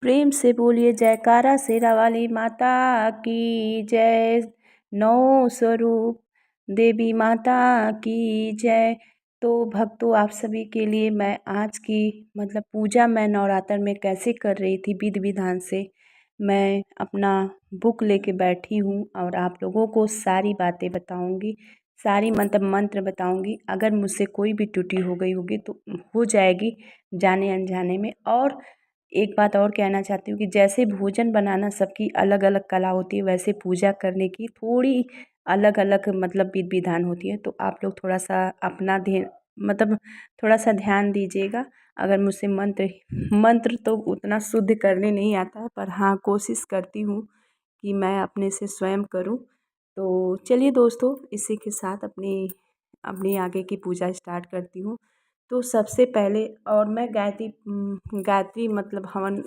प्रेम से बोलिए जयकारा शेरा वाली माता की जय। नौ स्वरूप देवी माता की जय। तो भक्तों, आप सभी के लिए मैं आज की पूजा मैं नवरात्र में कैसे कर रही थी विधि विधान से मैं अपना बुक लेके बैठी हूँ और आप लोगों को सारी बातें बताऊँगी, सारी मंत्र बताऊँगी। अगर मुझसे कोई भी त्रुटि हो गई होगी तो हो जाएगी जाने अनजाने में। और एक बात और कहना चाहती हूँ कि जैसे भोजन बनाना सबकी अलग अलग कला होती है, वैसे पूजा करने की थोड़ी अलग अलग विधि विधान होती है। तो आप लोग थोड़ा सा अपना थोड़ा सा ध्यान दीजिएगा। अगर मुझसे मंत्र तो उतना शुद्ध करने नहीं आता है, पर हाँ कोशिश करती हूँ कि मैं अपने से स्वयं करूँ। तो चलिए दोस्तों, इसी के साथ अपनी अपनी आगे की पूजा स्टार्ट करती हूँ। तो सबसे पहले और मैं गायत्री हवन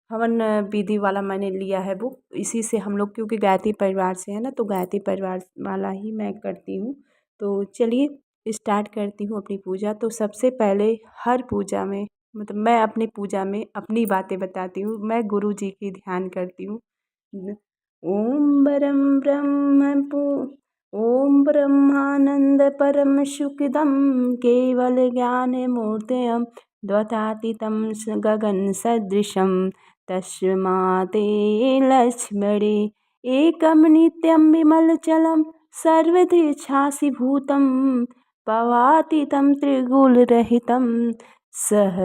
हवन विधि वाला मैंने लिया है बुक। इसी से हम लोग क्योंकि गायत्री परिवार से है ना, तो गायत्री परिवार वाला ही मैं करती हूँ। तो चलिए स्टार्ट करती हूँ अपनी पूजा। तो सबसे पहले हर पूजा में मैं अपनी पूजा में अपनी बातें बताती हूँ, मैं गुरु जी की ध्यान करती हूँ। ओम परम ब्रह्म ओम ब्रह्मानंद परम सुखदम केवल ज्ञान मूर्तयम् द्वैतातीतं गगन सदृशं तस्माते लक्ष्मणे एकं नित्यं विमलचलं सर्वधीच्छासीभूतं पवातीतं त्रिगुणरहितं सह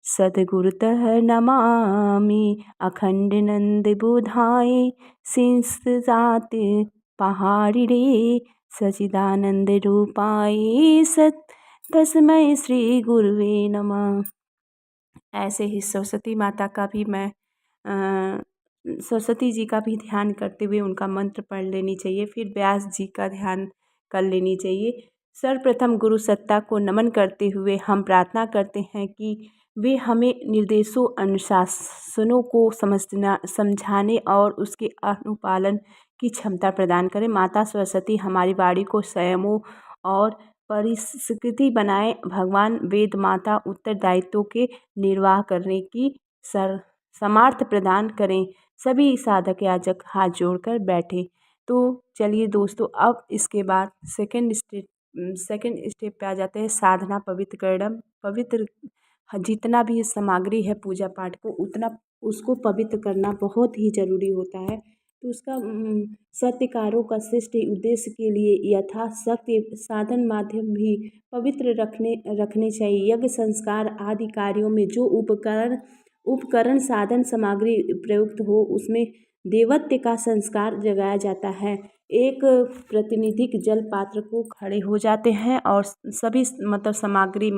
सद्गुरुतः नमामि अखण्डानन्दबोधाय सिंहजात पहाड़िरे सच्चिदानन्दरूपाय तस्मै श्री गुरुवे नमः। ऐसे ही सरस्वती माता का भी मैं सरस्वती जी का भी ध्यान करते हुए उनका मंत्र पढ़ लेनी चाहिए। फिर व्यास जी का ध्यान कर लेनी चाहिए। सर्वप्रथम गुरु सत्ता को नमन करते हुए हम प्रार्थना करते हैं कि वे हमें निर्देशों अनुशासनों को समझाने और उसके अनुपालन की क्षमता प्रदान करें। माता सरस्वती हमारी वाणी को संयमों और परिस्कृति बनाए। भगवान वेद माता उत्तरदायित्व के निर्वाह करने की सामर्थ्य प्रदान करें। सभी साधक याजक हाथ जोड़कर बैठे। तो चलिए दोस्तों, अब इसके बाद सेकंड स्टेप पे आ जाते हैं, साधना पवित्रकरणम। पवित्र जितना भी सामग्री है पूजा पाठ को उतना उसको पवित्र करना बहुत ही ज़रूरी होता है। तो उसका सत्यकारों का श्रेष्ठ उद्देश्य के लिए यथाशक्ति साधन माध्यम भी पवित्र रखने चाहिए। यज्ञ संस्कार आदि कार्यों में जो उपकरण साधन सामग्री प्रयुक्त हो उसमें देवत्व का संस्कार जगाया जाता है। एक प्रतिनिधिक जल पात्र को खड़े हो जाते हैं और सभी सामग्री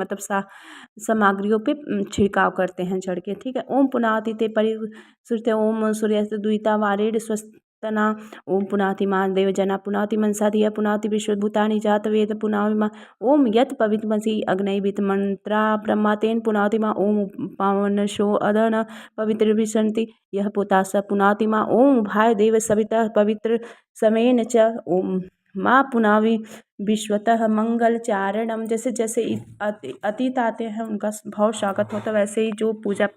सामग्रियों पे छिड़काव करते हैं चढ़ के, ठीक है। ओम पुनातिते परिश्रुते ओम सूर्यास्त द्विता वारेड स्वस्तना ओम पुनाति मान देवजना पुनाति मनसा धिया पुनाति विश्वभूतानि जात वेद पुनाविमा ओम यत पवित्रमसि अग्नैवित मंत्रा ब्रह्मातेन पुनाति मा ओम पावन शो अदन पवित्र विसंति यह पुता स पुनाति मा ओम भाई देव सविता पवित्र समेन च ओम माँ पुनावि विश्वतः मंगल चारणम। जैसे जैसे अतीत आते हैं उनका भाव स्वागत होता है, वैसे ही जो पूजा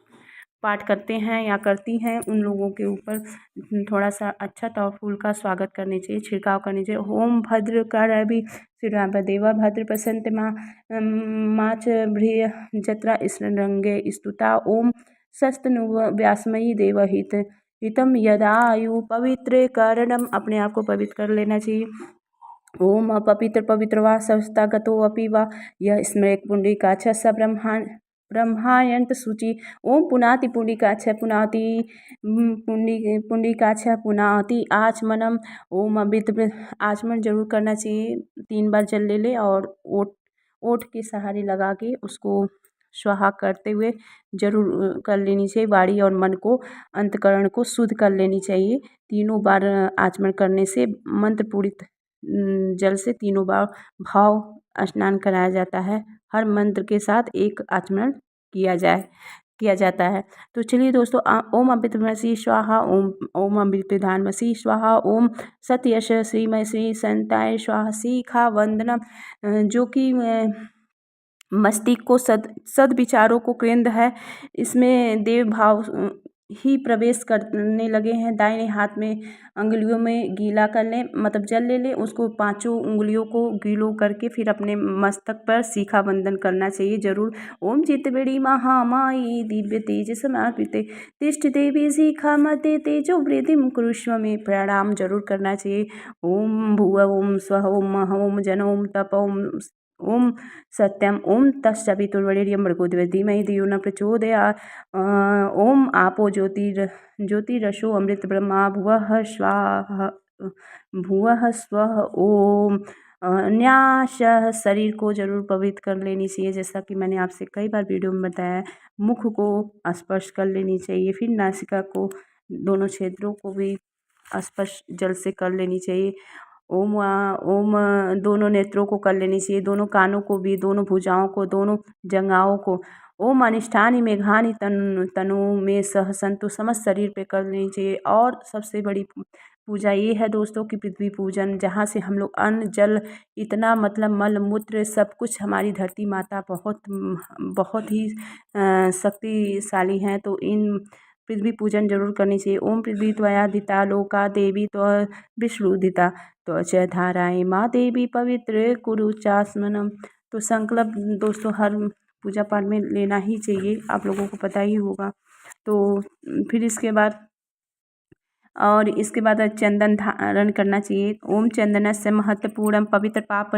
पाठ करते हैं या करती हैं उन लोगों के ऊपर थोड़ा सा अच्छा और फूल का स्वागत करनी चाहिए, छिड़काव करनी चाहिए। ओम भद्र करवि श्री देवा भद्र प्रसन्त माच भ्रिय जत्रा रंगे स्तुता ओम शस्तनु व्यासमयी देवहित हितम यदायु पवित्र कारणम। अपने आप को पवित्र कर लेना चाहिए। ओम अपवित्र पवित्र वा संस्थागतो अपि वा यह स्मृत पुंडरीकाक्ष स ब्रह्मायंत सूचि ओम पुनाति पुंडरीकाक्ष पुनाति पुंडरीकाक्ष पुनाति आचमनम। ओम अवित्र आचमन जरूर करना चाहिए। 3 बार जल ले ले और ओठ के सहारे लगा के उसको स्वाहा करते हुए जरूर कर लेनी चाहिए। वाणी और मन को अंतकरण को शुद्ध कर लेनी चाहिए। 3 बार आचमन करने से मंत्र पूरित जल से 3 बार भाव स्नान कराया जाता है। हर मंत्र के साथ एक आचमन किया जाता है। तो चलिए दोस्तों, ओम अमृतमसी स्वाहा ओम अमृतधानमसी स्वाहा ओम सत्ययश श्रीमय श्री संताय स्वाहा शिखा वंदनम। जो कि मस्तिष्क को सद्विचारों को केंद्र है। इसमें देव भाव ही प्रवेश करने लगे हैं। दाहिने हाथ में अंगुलियों में गीला कर लें, मतलब जल ले लें, उसको पांचों उंगलियों को गीलो करके फिर अपने मस्तक पर शिखा बंधन करना चाहिए जरूर। ओम चित्तवेणी महामाई दिव्य तेज समर्पिते तिष्ठ देवी शिखा मते तेजो वृद्धिम कुरुष्व में प्रणाम जरूर करना चाहिए। ओम भुव ओम स्वः ओम मह ओम जन ओम तप ओम सत्यम ओम तत्सवितुर्वरेण्यं भर्गो धीमहि धियो न प्रचोदयात्। ओम आपो ज्योतिरसो अमृत ब्रह्मा भुवः स्वाहा भुवः स्वः ओम। न्यासः शरीर को जरूर पवित्र कर लेनी चाहिए, जैसा कि मैंने आपसे कई बार वीडियो में बताया है। मुख को स्पर्श कर लेनी चाहिए, फिर नासिका को, दोनों क्षेत्रों को भी स्पर्श जल से कर लेनी चाहिए। ओम दोनों नेत्रों को कर लेनी चाहिए, दोनों कानों को भी, दोनों भुजाओं को, दोनों जंघाओं को। ओम अनिष्ठानि मेघानि तनु में सह संतु समस्त शरीर पे कर लेनी चाहिए। और सबसे बड़ी पूजा ये है दोस्तों कि पृथ्वी पूजन, जहाँ से हम लोग अन्न जल इतना मतलब मल मूत्र सब कुछ, हमारी धरती माता बहुत ही शक्तिशाली हैं, तो इन पृथ्वी पूजन जरूर करनी चाहिए। ओम पृथ्वी त्वया दिता लोका देवी त्व विश्रुदिता त्वच धाराएँ माँ देवी पवित्र कुरु चास्मनम। तो संकल्प दोस्तों हर पूजा पाठ में लेना ही चाहिए, आप लोगों को पता ही होगा। तो फिर इसके बाद चंदन धारण करना चाहिए। ओम चंदनस्य महत्वपूर्ण पवित्र पाप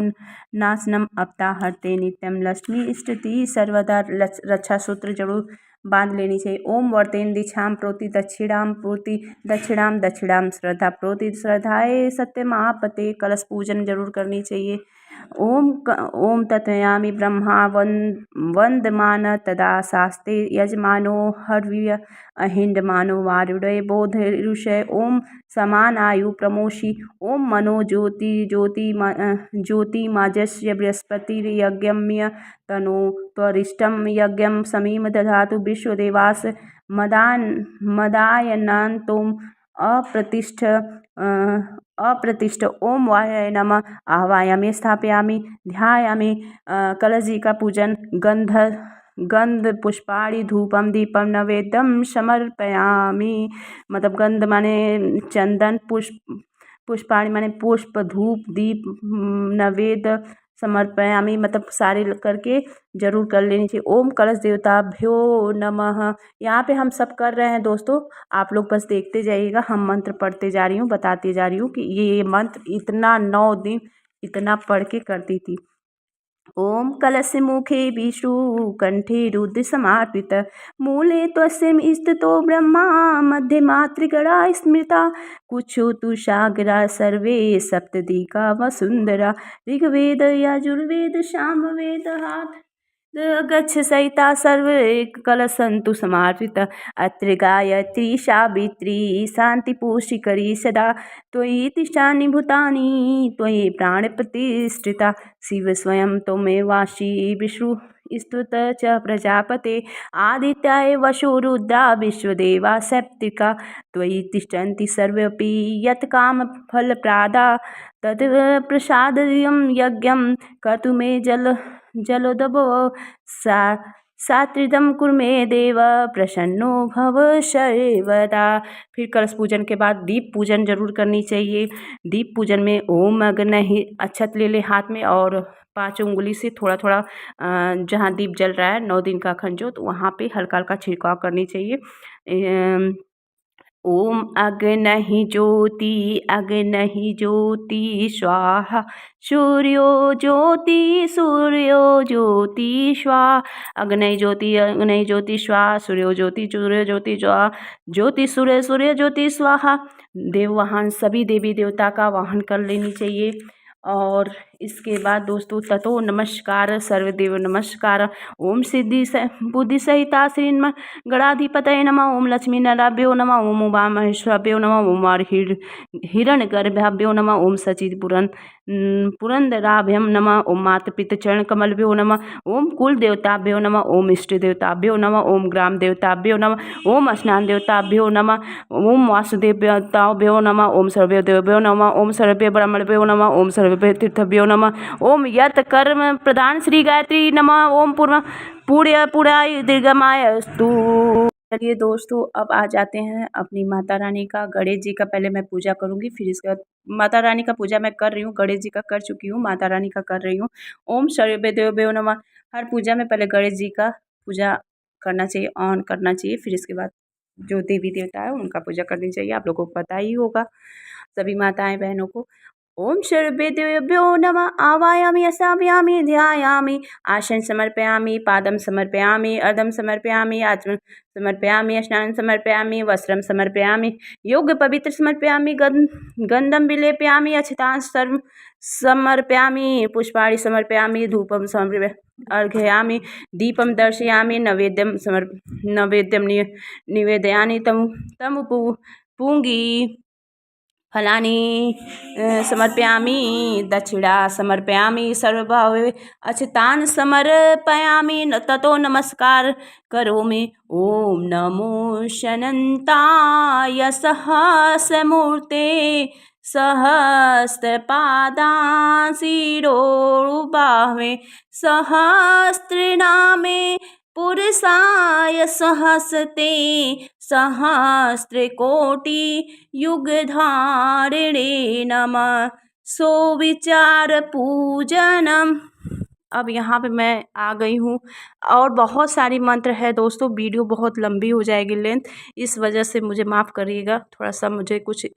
नाशनम अपताहर्ते नित्यम लक्ष्मी स्थिति सर्वदा रक्षा सूत्र जरूर बांध लेनी चाहिए। ओम वर्तेन दिशाम प्रोति दक्षिणाम श्रद्धा प्रोति श्रद्धाए सत्यमापते। कलश पूजन जरूर करनी चाहिए। ओम तत्वयामि ब्रह्मा वंदमान तदा शास्ते यजमानो हर्व्य अहिंडमानो वारुडे बोध ऋषय। ओम समान आयु प्रमोषि। ओम मनो ज्योतिमाजस्य बृहस्पतिर्यज्ञम्य तनो त्वरिष्टं यज्ञं समीम दधातु विश्वदेवास मदायनान्तोम अप्रतिष्ठ। ओम वाय नमः आह्वायामि स्थापयामि ध्यायामि। कलश जी का पूजन गंध पुष्पाणि धूपम दीपम नवेद्यम समर्पयामि। मतलब गंध माने चंदन, पुष्पाणि माने पुष्प, धूप, दीप, नवेद्य, समर्पयामि मतलब सारे करके जरूर कर लेनी चाहिए। ओम कलश देवताभ्यो नमः। यहाँ पे हम सब कर रहे हैं दोस्तों, आप लोग बस देखते जाइएगा। हम मंत्र पढ़ते जा रही हूँ, बताती जा रही हूँ कि ये मंत्र इतना 9 दिन इतना पढ़ के करती थी। ओम कलश मुखे विष्णु कंठे रुद्र समार्पित मूले त्वस्य स्थितो ब्रह्मा मध्य मातृगणा स्मृता कुक्षो तु सागरा सर्वे सप्तदिका वसुंधरा ऋग्वेद यजुर्वेद सामवेद हाथ गच्छ सहिता सर्व कलशन्तु समर्पित अत्र गायत्री सावित्री शान्तिपूषिकरी सदा त्वयि तिष्ठानि भूतानि त्वयि प्राणप्रतिष्ठिता शिव स्वयं त्वमेवासि विष्णु स्तुत च प्रजापते आदित्याय वसु रुद्रा विश्वदेवा सप्तिका त्वयि तिष्ठन्ति सर्वेऽपि यत्कामफलप्रदा तत् प्रसादयं यज्ञं कर्तुमे जलोदभो सात्रिदम कुर्मे देव प्रसन्नो भव सर्वदा। फिर कलश पूजन के बाद दीप पूजन जरूर करनी चाहिए। दीप पूजन में ओम अग्नि ही अक्षत ले ले हाथ में और 5 उंगली से थोड़ा थोड़ा जहाँ दीप जल रहा है 9 दिन का अखंड ज्योत वहाँ पे हल्का हल्का छिड़काव करनी चाहिए। ओम अग्नि ज्योति स्वाहा सूर्यो ज्योति स्वाहा अग्नि ज्योति स्वाहा सूर्यो ज्योति सूर्य ज्योति स्वाहा। देववाहन सभी देवी देवता का वाहन कर लेनी चाहिए। और इसके बाद दोस्तों ततो नमस्कार सर्वदेव नमस्कार। ओम सिद्धि बुद्धि सहिता श्री गणाधिपतये नमः। ओम लक्ष्मी नाराभ्यो नमः। ओम उमा महेश्वराभ्यो नमः। ओम हिरण्यगर्भाभ्यो नमः। ओम सचित पुरंदराभ्यं नमः। ओम मातपित चरण कमलभ्यो नमः। ओम कुल देवताभ्यो नमः। ओम इष्ट देवताभ्यो नमः। ओम ग्राम देवताभ्यो नमः। ओम स्नान देवताभ्यो नमः। ओम वासुदेव देवताभ्यो नमः। ओम सर्वे देवभ्यो नमः। ओम सर्वे ब्राह्मणभ्यो नमः। ओम सर्वे तीर्थभ्यो नमः। ओम यत् कर्म प्रधान श्री गायत्री नमः। ओम पुण्याय दीर्घमाय अस्तु। चलिए दोस्तों, अब आ जाते हैं अपनी माता रानी का, गणेश जी का पहले मैं पूजा करूंगी, फिर इसके बाद माता रानी का पूजा मैं कर रही हूँ, गणेश जी का कर चुकी हूँ, माता रानी का कर रही हूँ। ओम सर्वेदेवभ्यो नमः। हर पूजा में पहले गणेश जी का पूजा करना चाहिए, ऑन करना चाहिए, फिर इसके बाद जो देवी देवता है उनका पूजा करनी चाहिए। आप लोगों को पता ही होगा, सभी माताएं बहनों को। ओम सर्वेदेवभ्यो नमः। आवायामि असाव्यामि ध्यायामि आसन समर्पयामि पादम समर्पयामि अर्धम समर्पयामि आचमन समर्पयामि स्नानं समर्पयामि वस्त्रं समर्पयामि योग पवित्र समर्पयामि गंधम विलेपयामि अक्षतां सर्व समर्पयामि पुष्पाणि समर्पयामि धूपम अर्घयामि दीपम दर्शयामि नैवेद्यम निवेदयामि तम पूंगी फलानि समर्पयामि दक्षिणा समर्पयामि सर्वभावे अक्षतान् समर्पयामि ततो नमस्कार करोमि। ओम नमो शनन्ताय सहस्रमूर्ते सहस्रपादां शिरोरुबाह्वे सहस्रनामे पुरुषाय सहस्ते सहस्रकोटि युगधारिणे नमः सोविचार पूजनम। अब यहाँ पे मैं आ गई हूँ और बहुत सारी मंत्र है दोस्तों, वीडियो बहुत लंबी हो जाएगी लेंथ, इस वजह से मुझे माफ़ करिएगा, थोड़ा सा मुझे कुछ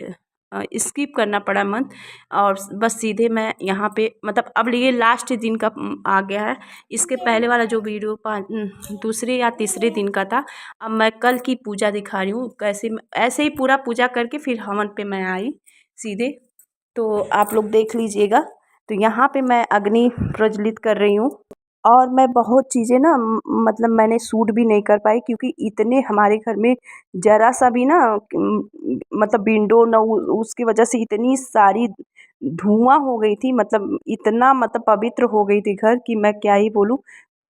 स्किप करना पड़ा मंत्र। और बस सीधे मैं यहाँ पे मतलब अब ये लास्ट दिन का आ गया है, इसके पहले वाला जो वीडियो दूसरे या तीसरे दिन का था, अब मैं कल की पूजा दिखा रही हूँ कैसे, ऐसे ही पूरा पूजा करके फिर हवन पे मैं आई सीधे, तो आप लोग देख लीजिएगा। तो यहाँ पे मैं अग्नि प्रज्वलित कर रही हूँ और मैं बहुत चीज़ें ना मतलब मैंने शूट भी नहीं कर पाई क्योंकि इतने हमारे घर में ज़रा सा भी ना मतलब विंडो न उसकी वजह से इतनी सारी धुआं हो गई थी, मतलब इतना मतलब पवित्र हो गई थी घर कि मैं क्या ही बोलूँ।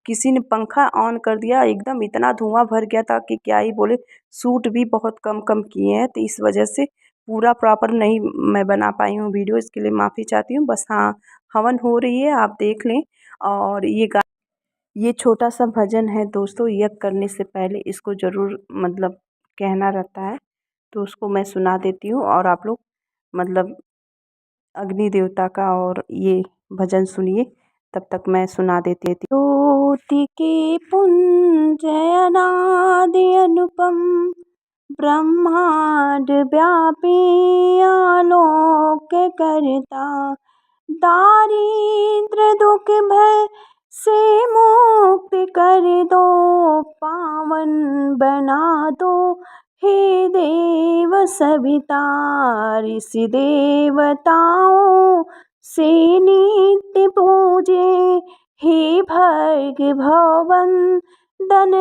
किसी ने पंखा ऑन कर दिया, एकदम इतना धुआं भर गया था कि क्या ही बोले। शूट भी बहुत कम कम किए हैं, तो इस वजह से पूरा प्रॉपर नहीं मैं बना पाई हूँ वीडियो, इसके लिए माफ़ी चाहती हूँ। बस हाँ, हवन हो रही है, आप देख लें। और ये छोटा सा भजन है दोस्तों, यज्ञ करने से पहले इसको ज़रूर मतलब कहना रहता है, तो उसको मैं सुना देती हूँ और आप लोग मतलब अग्नि देवता का और ये भजन सुनिए, तब तक मैं सुना देती थी। ज्योति के पुंज अनादि अनुपम ब्रह्मांड व्यापी आलोक करता दारिद्र दुख भय से मुक्त कर दो पावन बना दो हे देव सविता ऋषि देवताओं से नित्य पूजे हे भर्ग भवन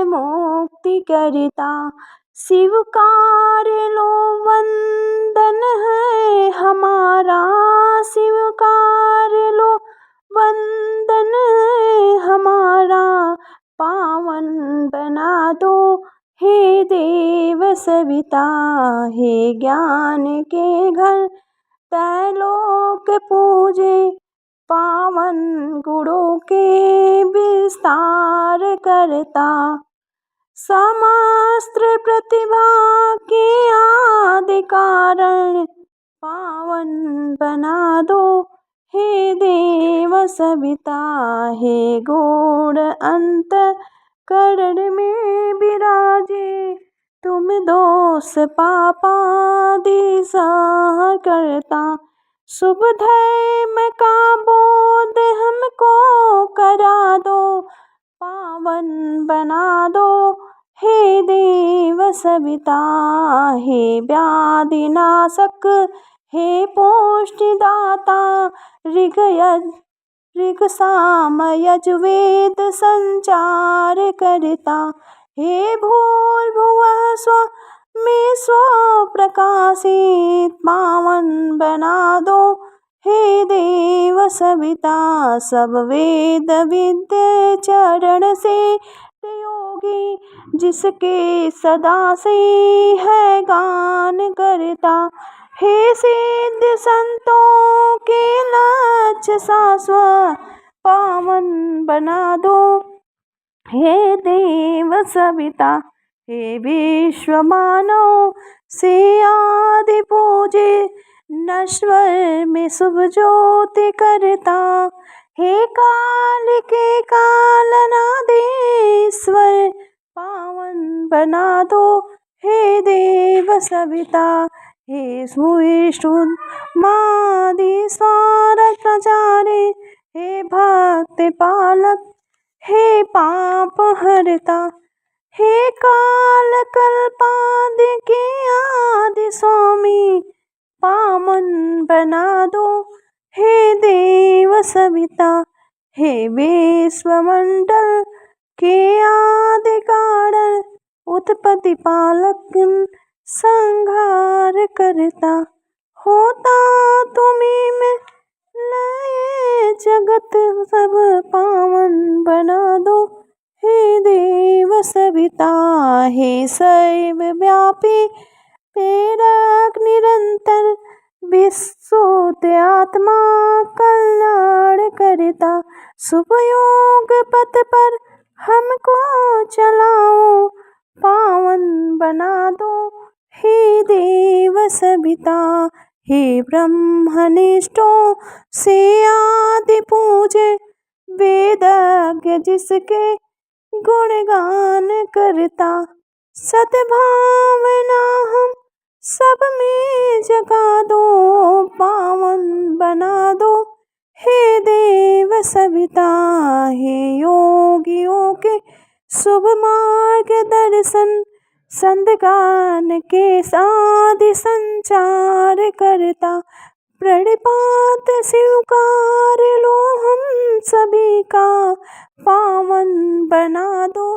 मुक्ति करता शिवकार लो वंदन है हमारा शिवकार लो वंदन है हमारा पावन बना दो हे देव सविता हे ज्ञान के घर त्रैलोक पूजे पावन गुणों के विस्तार करता समस्त्र प्रतिभा के आदि कारण पावन बना दो हे देव सविता हे गुण अंत करण में विराजे तुम दोष पापादि सह करता शुभ धर्म का बोध हमको करा दो पावन बना दो हे देव सविता हे व्याधिनाशक हे पुष्टिदाता ऋग साम यजुर्वेद संचार करता हे भूर्भुवः स्वः में स्व प्रकाशित पावन बना दो हे देव सविता सब वेद विद्य चरण से योगी जिसके सदा से है गान करता हे सिद्ध संतों के लक्ष्य शाश्वत पावन बना दो। हे देव सविता हे विश्व मानव से आदि पूजे नश्वर में शुभ ज्योति करता। हे काल के कालनादेश्वर पावन बना दो। हे देव सविता हे विष्णु मादि स्वारथ प्रचारे हे भक्त पालक हे पाप हरता। हे काल कल्पादि के आदि स्वामी पावन बना दो। हे देव सविता हे विश्वमंडल के आदि कारण उत्पत्ति पालक संहार करता। होता तुम्हीं में लय जगत सब पावन बना दो। हे देव सविता हे शैव व्यापी प्रेरक निरंतर विशुद्ध आत्मा कल्याण करता। शुभ योग पथ पर हमको चलाओ पावन बना दो। हे देव सविता हे ब्रह्मनिष्ठों से आदि पूजे वेदज्ञ जिसके गुणगान करता। सद्भावना हम सब में जगा दो पावन बना दो। हे देव सविता हे योगियों के शुभ मार्ग दर्शन संतगान के साधि संचार करता। प्रणिपात स्वीकार लो हम सभी का पावन बना दो।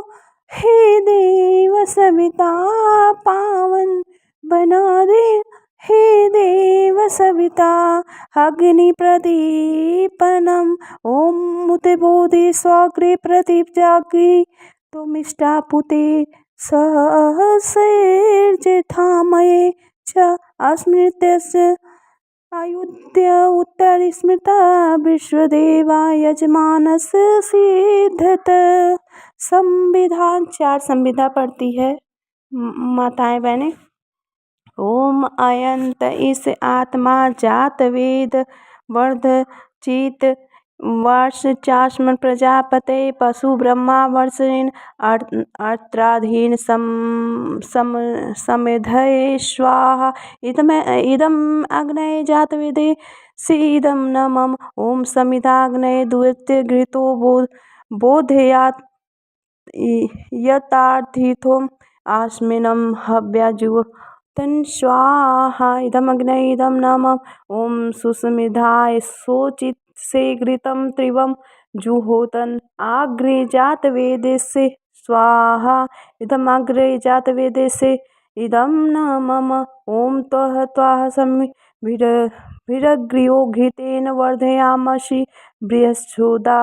हे देव सविता पावन बना दे। हे देव सविता अग्नि प्रदीपनम ओम मुते बोधि स्वाग्रे प्रदीप जाग्री तुमिष्टा पुते सहस्रजेठामये च अस्मृत्यस्य अयुध्य उत्तर स्मृता विश्वदेवा यजमानस्य सिद्धत। संविधान 4 संविधा पढ़ती है माताएं बहनें। ओम अयंत इस आत्मा जात वेद वर्ध चित वर्ष चाष्मन प्रजापते पशु ब्रह्मा वर्षेण अर्त्राधीन समेधये स्वाहा। इदम अग्नये जात वेदे से इदम न मम। ओम समिधाग्नये द्वितीय घृतो बोधयात यतार्थितो आस्मिनं हव्याजुः तन स्वाहा। इदम अग्नये इदम न मम। ओम सुसमिधाय शोचित से घृतं त्रिवम जुहोतन आग्रे जात वेदस्य स्वाहा। इदम अग्रे जात वेदस्य इदम न मम। ओम त्वः त्वाः विरग्रियो घृतेन वर्धयामसि बृहस्पदा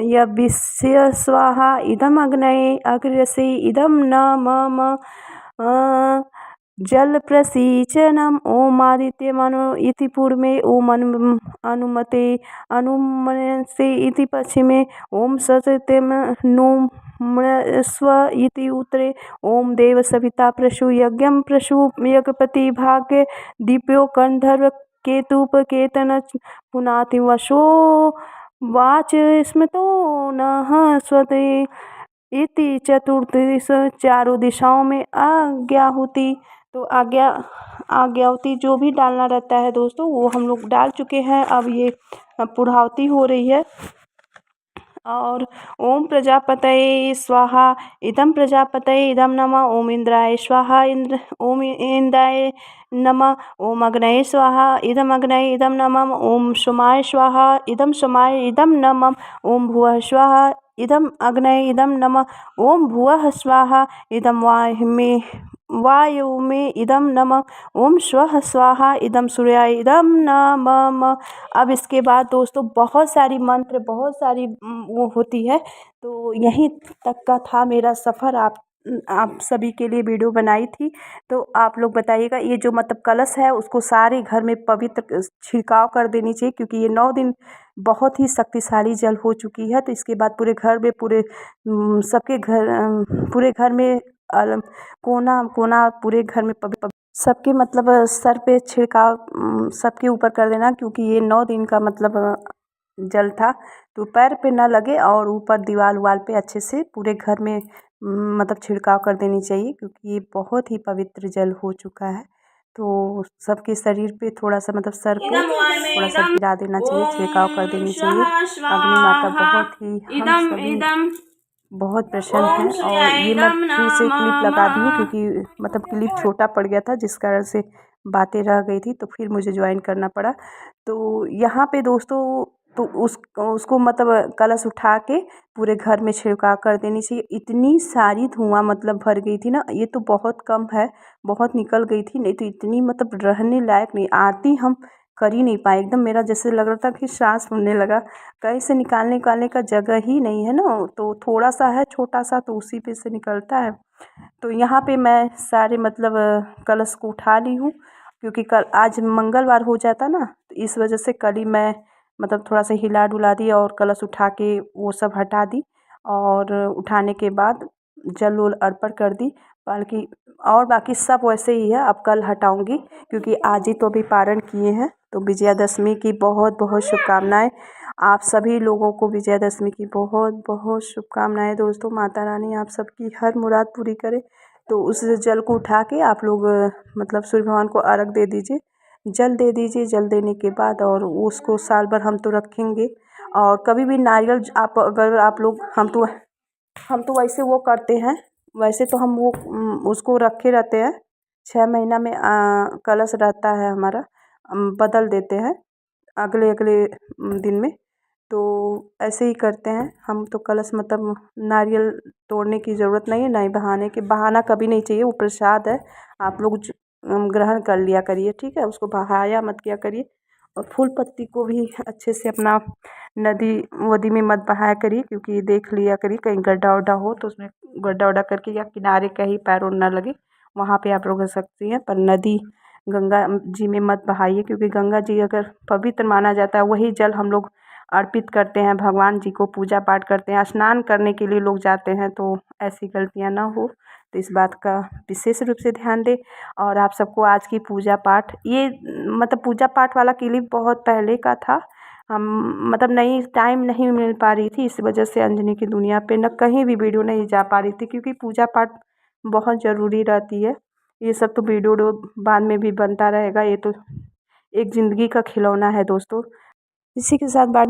यविष्य स्वाहा। इदम अग्नये अग्रसे इदम न मम। जल प्रसीचनम ओम आदित्य मनो इति पूर्वे ओम अनुमते अनुमनसे इति पश्चिमे ओम सत्यम नुम्स्व इति उत्तरे ओम देव सविता प्रसु यज्ञम प्रसु यज्ञपति भाग्य दीप्यो गंधर्व केतुप केतन पुनाति वशो वाच स्मृतो नः स्वते इति चतुर्दिश। चारों दिशाओं में आज्ञाहुति। तो आज्ञाहुति जो भी डालना रहता है दोस्तों वो हम लोग डाल चुके हैं। अब ये पूर्णाहुति हो रही है। और ओम प्रजापतये स्वाहा इदम प्रजापतये इदम नमः। ओम इंद्राय स्वाहा ओम इंद्राय नमः। ओम अग्नये स्वाहा इदम अग्नये इदम नमः। ओम सोमाय स्वाहा इदम सोमाय इदम नमः। ओम भुवः स्वाहा इदम अग्नये इदम नमः। ओम भुवः स्वाहा इदम वायु में इदम नमः। ओम स्वः स्वाहा इदम सूर्याय इदम नमः। अब इसके बाद दोस्तों बहुत सारी मंत्र बहुत सारी वो होती है। तो यहीं तक का था मेरा सफ़र। आप आप सभी के लिए वीडियो बनाई थी। तो आप लोग बताइएगा, ये जो मतलब कलश है उसको सारे घर में पवित्र छिड़काव कर देनी चाहिए, क्योंकि ये 9 दिन बहुत ही शक्तिशाली जल हो चुकी है। तो इसके बाद पूरे घर में सबके घर पूरे घर में कोना कोना पूरे घर में सबके मतलब सर पे छिड़काव सबके ऊपर कर देना, क्योंकि ये 9 दिन का मतलब जल था। तो पैर पे ना लगे और ऊपर दीवार वाल पे अच्छे से पूरे घर में मतलब छिड़काव कर देनी चाहिए, क्योंकि ये बहुत ही पवित्र जल हो चुका है। तो सबके शरीर पे थोड़ा सा मतलब सर पे थोड़ा सा गिरा देना चाहिए, छिड़काव कर देनी चाहिए। अग्नि माता बहुत ही हम सभी बहुत प्रसन्न है। और ये मैं फिर से क्लिप लगा दी हूँ, क्योंकि मतलब क्लिप छोटा पड़ गया था, जिस कारण से बातें रह गई थी, तो फिर मुझे ज्वाइन करना पड़ा। तो यहाँ पे दोस्तों तो उसको मतलब कलश उठा के पूरे घर में छिड़काव कर देनी चाहिए। इतनी सारी धुआं मतलब भर गई थी ना, ये तो बहुत कम है, बहुत निकल गई थी, नहीं तो इतनी मतलब रहने लायक नहीं। आरती हम कर ही नहीं पाए, एकदम मेरा जैसे लग रहा था कि सांस फूलने लगा। कहीं से निकालने का जगह ही नहीं है ना, तो थोड़ा सा है छोटा सा, तो उसी पे से निकलता है। तो यहाँ पे मैं सारे मतलब कलश को उठा ली हूँ, क्योंकि कल आज मंगलवार हो जाता ना, तो इस वजह से कल ही मैं मतलब थोड़ा सा हिला डुला दी और कलश उठा के वो सब हटा दी। और उठाने के बाद जल उल अर्पण कर दी, बाकी और बाकी सब वैसे ही है। अब कल हटाऊंगी, क्योंकि आज ही तो अभी पारण किए हैं। तो विजयादशमी की बहुत बहुत शुभकामनाएं आप सभी लोगों को। विजयादशमी की बहुत बहुत शुभकामनाएं दोस्तों। माता रानी आप सबकी हर मुराद पूरी करे। तो उस जल को उठा के आप लोग मतलब सूर्य भगवान को अर्घ दे दीजिए, जल दे दीजिए। जल देने के बाद और उसको साल भर हम तो रखेंगे। और कभी भी नारियल आप अगर आप लोग हम तो वैसे वो करते हैं, वैसे तो हम वो उसको रखे रहते हैं। 6 महीना में कलश रहता है हमारा, बदल देते हैं अगले अगले दिन में। तो ऐसे ही करते हैं हम तो कलश मतलब नारियल तोड़ने की ज़रूरत नहीं है, ना ही बहाना कभी नहीं चाहिए। वो प्रसाद है, आप लोग ग्रहण कर लिया करिए, ठीक है। उसको बहाया मत किया करिए। और फूल पत्ती को भी अच्छे से अपना नदी वदी में मत बहाया करिए, क्योंकि देख लिया करिए कहीं गड्ढा वड्ढा हो तो उसमें गड्ढा वड्ढा करके या किनारे कहीं पैर उर ना लगे, वहाँ पे आप लोग रख सकती हैं। पर नदी गंगा जी में मत बहाइए, क्योंकि गंगा जी अगर पवित्र माना जाता है, वही जल हम लोग अर्पित करते हैं भगवान जी को, पूजा पाठ करते हैं, स्नान करने के लिए लोग जाते हैं। तो ऐसी गलतियाँ ना हो, तो इस बात का विशेष रूप से ध्यान दें। और आप सबको आज की पूजा पाठ ये मतलब पूजा पाठ वाला क्लिप बहुत पहले का था। हम मतलब नहीं टाइम नहीं मिल पा रही थी, इस वजह से अंजनी की दुनिया पे न कहीं भी वीडियो नहीं जा पा रही थी, क्योंकि पूजा पाठ बहुत ज़रूरी रहती है। ये सब तो वीडियो बाद में भी बनता रहेगा, ये तो एक ज़िंदगी का खिलौना है दोस्तों। इसी के साथ बात